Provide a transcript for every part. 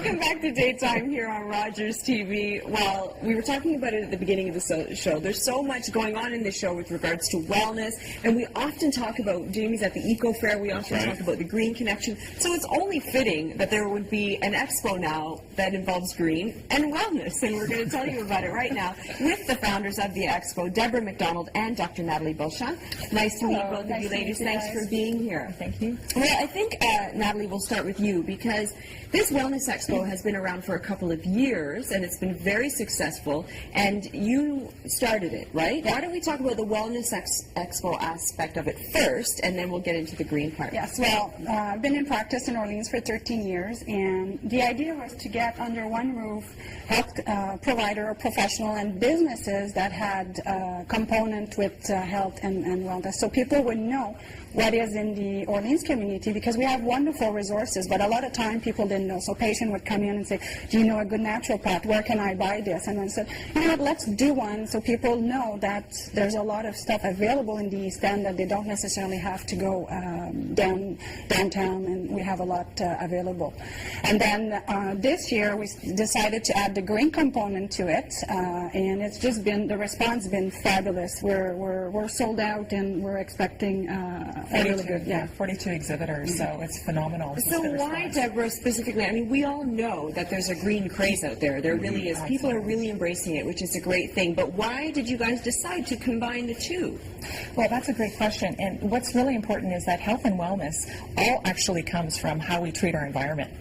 Welcome back to Daytime here on Rogers TV. Well, we were talking about it at the beginning of the show. There's so much going on in the show with regards to wellness, and we often talk about, Jamie's at the Eco Fair, we often talk about the green connection. So it's only fitting that there would be an expo now that involves green and wellness, and we're going to tell you about it right now with the founders of the expo, Deborah MacDonald and Dr. Nathalie Beauchamp. Nice to meet both of you ladies. Thanks for being here. Thank you. Well, I think, Nathalie, we'll start with you, because this Wellness Expo has been around for a couple of years, and it's been very successful, and you started it, right? Why don't we talk about the Wellness Expo aspect of it first, and then we'll get into the green part. Yes, well, I've been in practice in Orleans for 13 years, and the idea was to get under one roof health provider or professional and businesses that had a component with health and wellness, so people would know what is in the Orleans community, because we have wonderful resources, but a lot of time people didn't know. So a patient would come in and say, do you know a good naturopath? Where can I buy this? And I said, you know what, let's do one so people know that there's a lot of stuff available in the East End, that they don't necessarily have to go downtown, and we have a lot available. And then this year we decided to add the green component to it, and it's just been, the response has been fabulous. We're sold out, and we're expecting 42 exhibitors, so it's phenomenal. So why, Deborah, specifically? I mean, we all know that there's a green craze out there. There really is. People are really embracing it, which is a great thing. But why did you guys decide to combine the two? Well, that's a great question. And what's really important is that health and wellness all actually comes from how we treat our environment.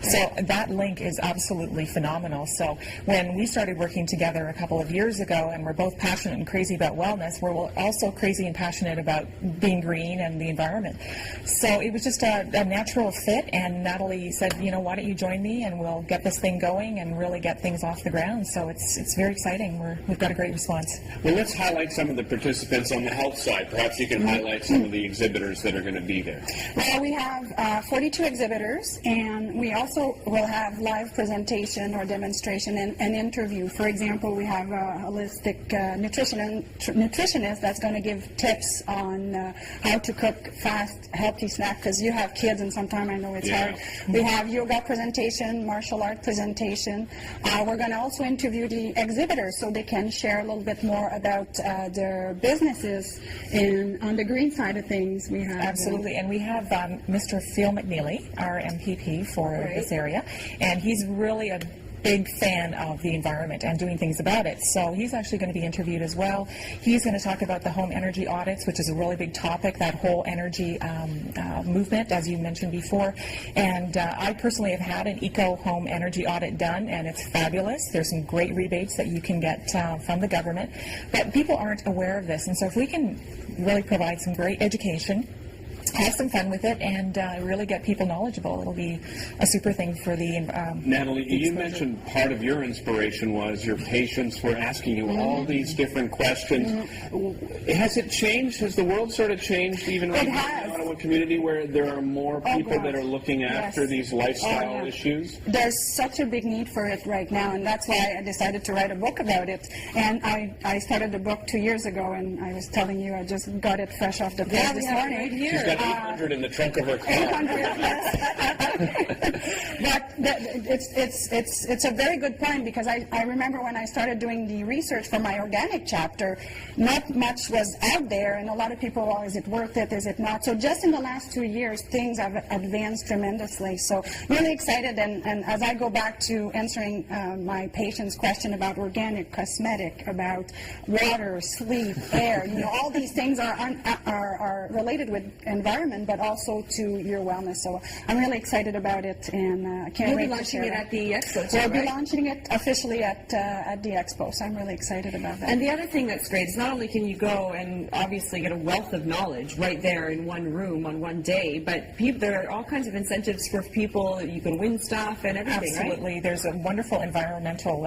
So that link is absolutely phenomenal. So when we started working together a couple of years ago, and we're both passionate and crazy about wellness, we're also crazy and passionate about being green and the environment. So it was just a natural fit, and Nathalie said, you know, why don't you join me, and we'll get this thing going and really get things off the ground. So it's very exciting. We've got a great response. Well, let's highlight some of the participants on the health side. Perhaps you can highlight some of the exhibitors that are going to be there. Well, we have 42 exhibitors, and we also will have live presentation or demonstration and interview. For example, we have a holistic nutritionist that's going to give tips on how to cook fast, healthy snack, because you have kids and sometimes I know it's hard. We have yoga presentation, martial art presentation. We're going to also interview the exhibitors so they can share a little bit more about their businesses. And on the green side of things, we have... Absolutely, and we have Mr. Phil McNeely, our MPP for this area, and he's really a big fan of the environment and doing things about it. So he's actually going to be interviewed as well. He's going to talk about the home energy audits, which is a really big topic, that whole energy movement, as you mentioned before. And I personally have had an eco home energy audit done, and it's fabulous. There's some great rebates that you can get from the government, but people aren't aware of this. And so if we can really provide some great education, have some fun with it, and really get people knowledgeable, it'll be a super thing for the Nathalie, you mentioned part of your inspiration was your patients were asking you all these different questions. Has it changed? Has the world sort of changed, even right now in the Ottawa community, where there are more people that are looking after these lifestyle issues? There's such a big need for it right now, and that's why I decided to write a book about it. And I started the book 2 years ago, and I was telling you I just got it fresh off the press this morning. She's got 800 in the trunk of her car. 800, yes. But it's a very good point, because I remember when I started doing the research for my organic chapter, not much was out there, and a lot of people, well, is it worth it, is it not? So just in the last 2 years, things have advanced tremendously. So really excited, and as I go back to answering my patient's question about organic, cosmetic, about water, sleep, air, you know, all these things are related with environment, but also to your wellness. So I'm really excited about it, and I can't wait to share it. You'll be launching it at the expo too, We'll be launching it officially at the expo, so I'm really excited about that. And the other thing that's great is not only can you go and obviously get a wealth of knowledge right there in one room on one day, but there are all kinds of incentives for people. You can win stuff and everything, Absolutely. Right? There's a wonderful environmental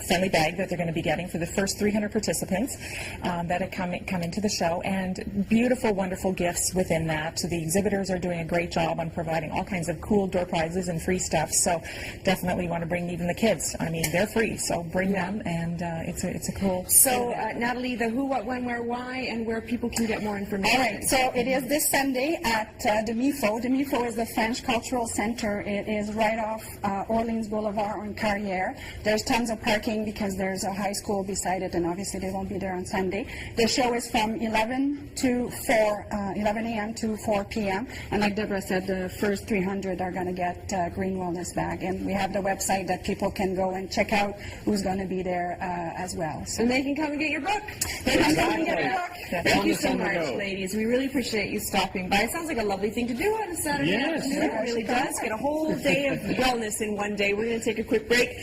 friendly bag that they're going to be getting for the first 300 participants that have come into the show, and beautiful, wonderful gifts within that. So the exhibitors are doing a great job on providing all kinds of cool door prizes and free stuff. So So definitely want to bring even the kids. I mean, they're free, so bring them, and it's a cool. So, Nathalie, the who, what, when, where, why, and where people can get more information. All right, so it is this Sunday at the MIFO. The MIFO is the French Cultural Center. It is right off Orleans Boulevard on Carrière. There's tons of parking because there's a high school beside it, and obviously they won't be there on Sunday. The show is from 11 a.m. to 4 p.m. And like Deborah said, the first 300 are going to get Green Wellness bag. And we have the website that people can go and check out who's going to be there as well. So And they can come and get your book. they can come and get a book. Thank you Wellness so on the much, go. ladies. We really appreciate you stopping by. It sounds like a lovely thing to do on a Saturday Yes. afternoon. It really does. Get a whole day of wellness in one day. We're going to take a quick break.